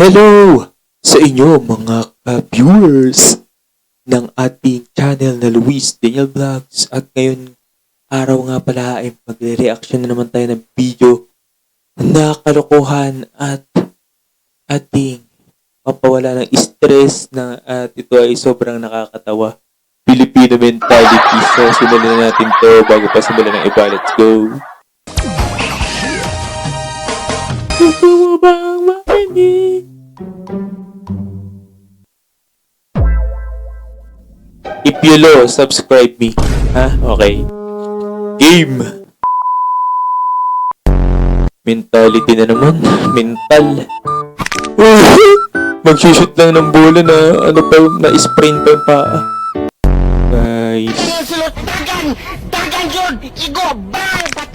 Hello sa inyo mga viewers ng ating channel na Luis Daniel Vlogs. At ngayon araw nga pala ay magre-reaction na naman tayo ng video na kalokohan at ating mapawala ng stress na at ito ay sobrang nakakatawa. Filipino mentality. So simulan na natin to bago pa simulan ng iba. Let's go! Gusto mo bang makinig? If you lo, subscribe me. Ha? Okay. Game! Mentality na naman. Mental. Mag-shoot lang ng bola na ano pa, na-sprint pa yung paa. Guys.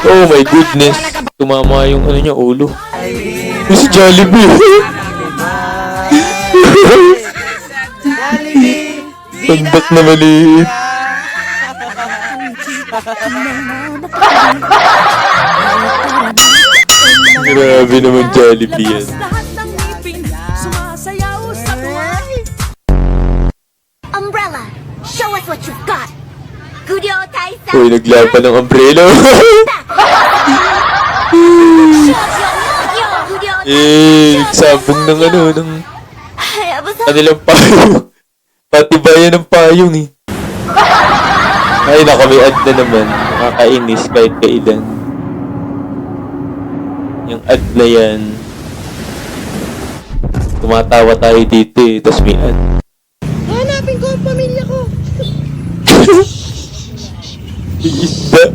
Oh my goodness. Tumama yung ano niya, ulo. Si Jollibee. Pandak na maliit. Grabe naman Jollibee yan. Umbrella, show us what you've got. Guryo Taisa. Uy, naglaban ng umbrella. Nagsabong ng ano, ng kanilang payong. Patibayan ng payong eh. Ay, nako, may ad na naman. Nakakainis kahit kailan. Yung ad na yan. Tumatawa tayo dito eh, tas may ad. Hanapin ko ang pamilya ko. Isda.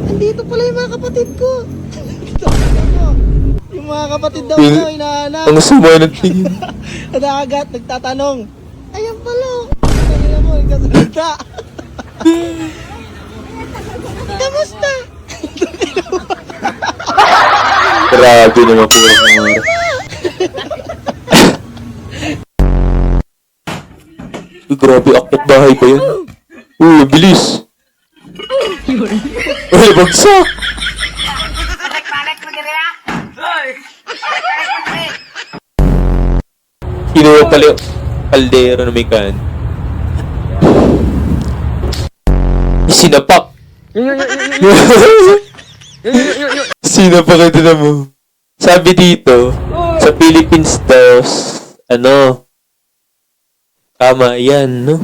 Andito pala yung mga kapatid ko. Yung mga kapatid daw Yung- ko, hinahanap. Ang sama ng tingin. Nadagat, nagtatanong. Ayan pala. Kanina mo, nagkasalita. Kamusta? Grabe naman po ang mga. Uy, grabe, akit bahay pa yun. Uy, bilis. Uy, bagsak. Kinuha pala yung kaldero na may kan. Sinapak. Sinapak ito na mo. Sabi dito, sa Philippines daw, ano, tama yan, no?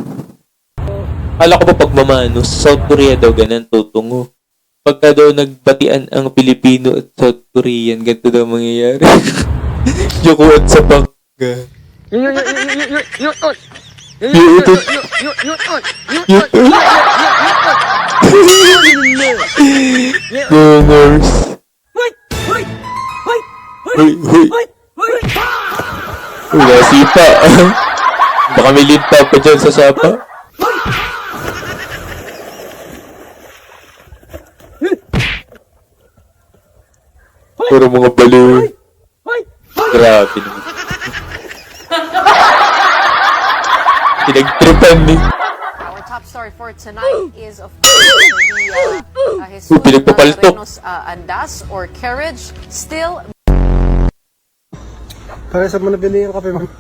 Akala ko pa pagmamano, sa South Korea daw ganun tutungo. Pagka daw nagbatian ang Pilipino at South Korean, ganito daw mangyayari. Yukuan sa pagka. Yutot. Gongors. Huy, huy. Uy, nasipa. Baka may linta pa dyan sa sapa. Puro mga baliw. Grabe naman. Pinagtripan ni. Our top story for tonight is of course the Jesus pinagpapaltok. Renos Andas or carriage still. Para sa mo nabili yung kape, ma'am?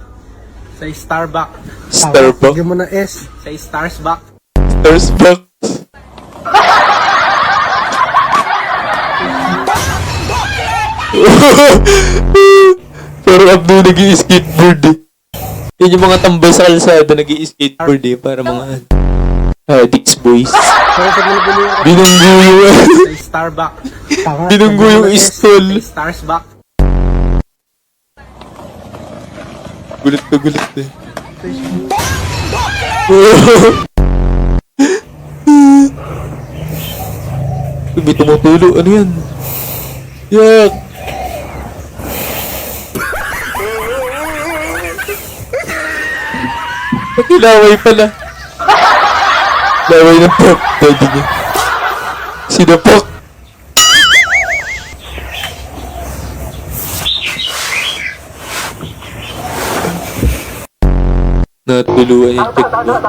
Sa Starbucks. Starbucks. Bigyan mo na S. Sa Starbucks. Starbucks. Pero Abdo nag-i-skateboard eh. Yan yung mga tambay sa kalsada nag-i-skateboard eh. Para mga addicts boys. Para sa mo nabili yung kape. Binunggo yung Sa Starbucks. binunggo yung stall. Starbucks. Gulat na gulat eh. May tumutulo. Ano yan? Yak! Laway pala. Laway ng pop. Daddy niya. Sinapak. Natuluan yung pick mo.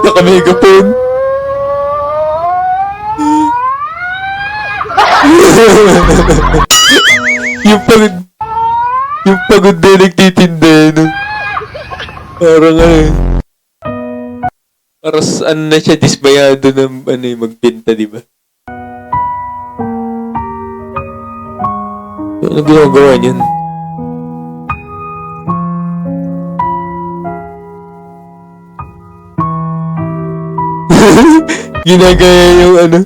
Naka-megaphone. yung pagod, yung pagod na nagtitinda, no? Parang parang ano na siya, dismayado ng magbenta, di ba? Ano ginagawa niyan? Ginagaya yung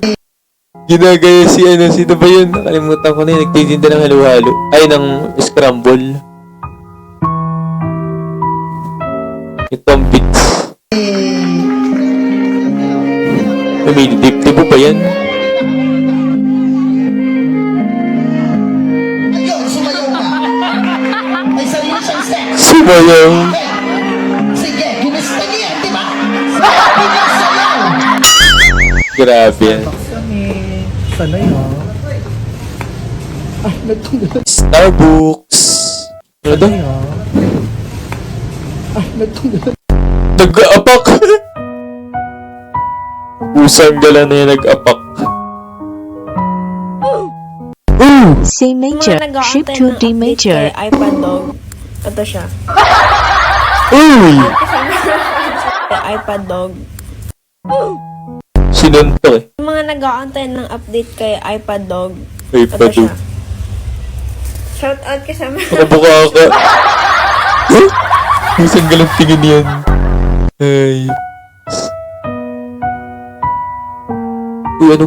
ginagaya si sino ba yun? Nakalimutan ko na yun, nagtitinda ng halo-halo. Ay, ng scramble. Itong bits. May dip-dip pa yan. Ayun, sumayaw ka. May sarili siyang sex. Sumayaw. Sige, gumista niya, di ba? Sabi niya sayaw. Grabe yan. Sanay ha. Starbucks. Ano daw? Nag-aapak. Usang gala na yan nag-apak. C major, shift to D major. iPad dog. Ito siya. Uy! iPad dog. Sinunto eh. Yung mga nag-aantay ng update kay iPad dog. Ay, Ito padu. siya. Shout out ka sa mga. Nakabuka ka. Usang galang tingin yan. Ay. Uy, ano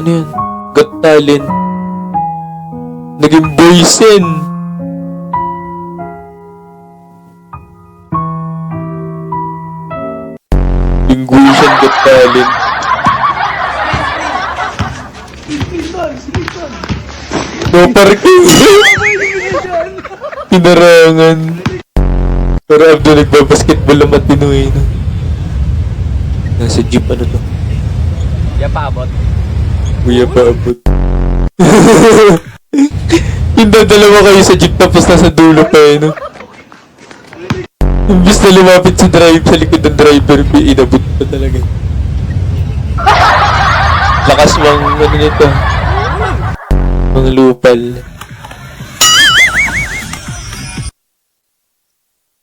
yan? Got Talent. Naging boysen. Linguisan Got Talent. No parking. Pinarangan. Pero Abdo nagbabasketball ang matino eh. No? Nasa jeep ano to? Kaya paabot. Kuya paabot. Yung dalawa kayo sa jeep tapos nasa dulo pa eh, no? Imbis na lumapit sa likod ng driver, inabot pa talaga. Lakas mang nito. Mga lupal.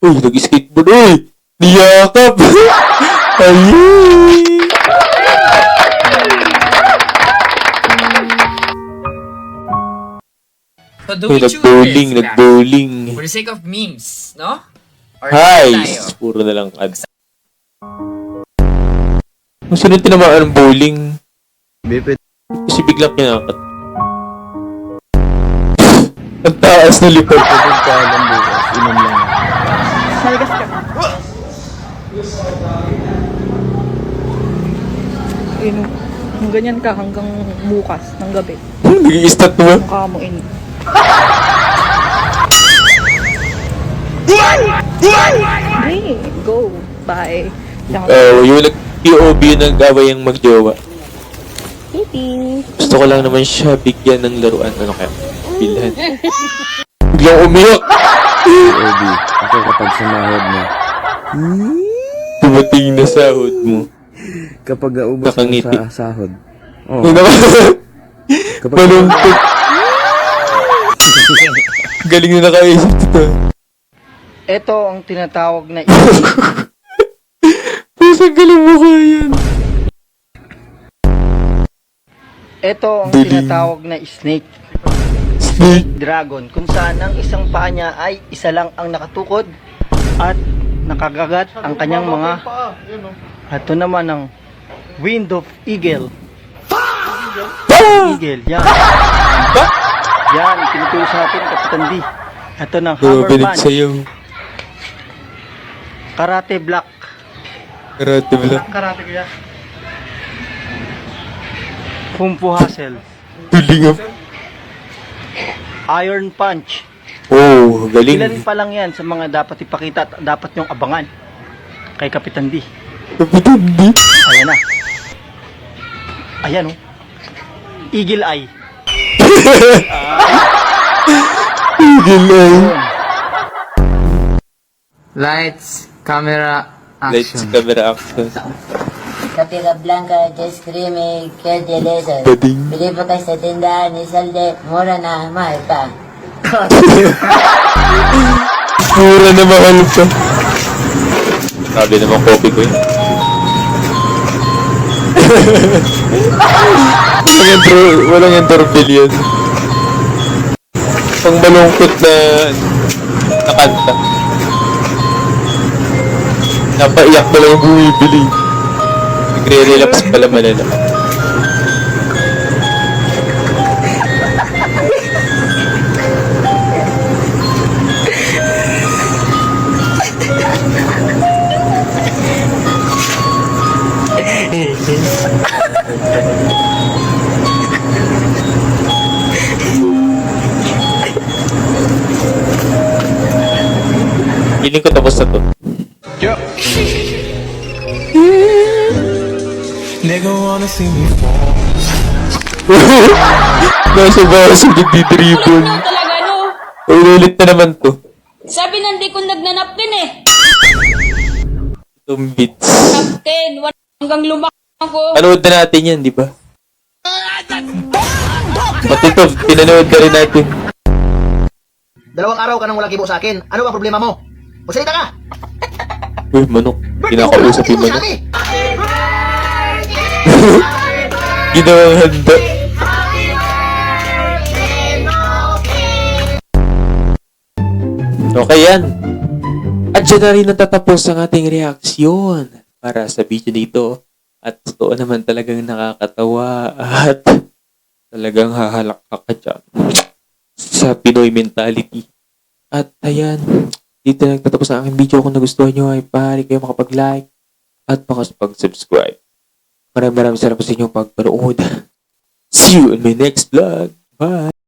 Uy, nag-skateboard. Uy! Niyakap! Ayy! So do Uy, we choose nag-bowling, this, nag-bowling. for the sake of memes, no? Or Hi! tayo? Puro na lang ads. Kung sino tinamaan ng bowling? Kasi biglang kinakat. Ang taas na lipad. Inom lang. Kung ganyan ka hanggang bukas ng gabi, Nag-i-stat mo? mukha mo in. Hey, go. Bye. Yung nag-POV yung nag-away yung magjowa. Kitty. Gusto ko lang naman siya bigyan ng laruan. Ano kaya? Bilhan. Biglang umiyak! POV, ako kapag sumahod mo. Dumating na sahod mo. Kapag naubos mo Nakangiti. sa sahod. Oh, Ano naman? kapag Malungkot. Galing na nakaisip ito. Ito ang tinatawag na Pusang galing mo kaya yan. Ito ang Dilim. tinatawag na snake Snake. dragon kung saan ang isang paa niya ay isa lang ang nakatukod at nakagagat ang kanyang mga ito naman ang wind of eagle. Eagle, yan. Yan, tinuturo sa atin Kapitan D. Ito ng hammer Bumabalik punch, sa'yo. karate block. Karate block. Karate kaya? Kung Fu hustle, Galing up. iron punch. Oh, galing. Ilan pa lang yan sa mga dapat ipakita at dapat nyong abangan kay Kapitan D. Kapitan D. Ayan na. Ayan oh. Eagle eye. Eagle eye. Lights, camera, Lights, action. camera, action. Kapira Blanca, Just Creamy, Kerde Laser. Bading. Bili pa kayo sa tindahan ni Salde, mura na, mahal pa. Mura na mahal pa. Sabi naman copy ko yun. Walang endorphin yun. Pang malungkot na kanta. Napaiyak na lang yung bumibili. Nagre-relapse pala malala. Feeling ko tapos na to. Nasa baso nagdi-dribble. Talaga no? Ulit na naman to. Sabi nandi ko nagnanapkin eh. Itong beats. Napkin, hanggang lumaki ako. Panood na natin yan, di ba? Pati ito, pinanood na rin natin. Dalawang araw ka nang walang kibo sa akin. Ano ba problema mo? Magsalita ka! Uy, manok. Kinakausap yung manok. Ginawang handa. Okay yan. At dyan na rin natatapos ang ating reaksyon para sa video dito. At totoo naman talagang nakakatawa at talagang hahalak ka dyan sa Pinoy mentality. At ayan, dito na nagtatapos ang aking video. Kung nagustuhan nyo ay pahali kayo makapag-like at makapag-subscribe. Maraming salamat sa inyong pagpanood. See you in my next vlog. Bye!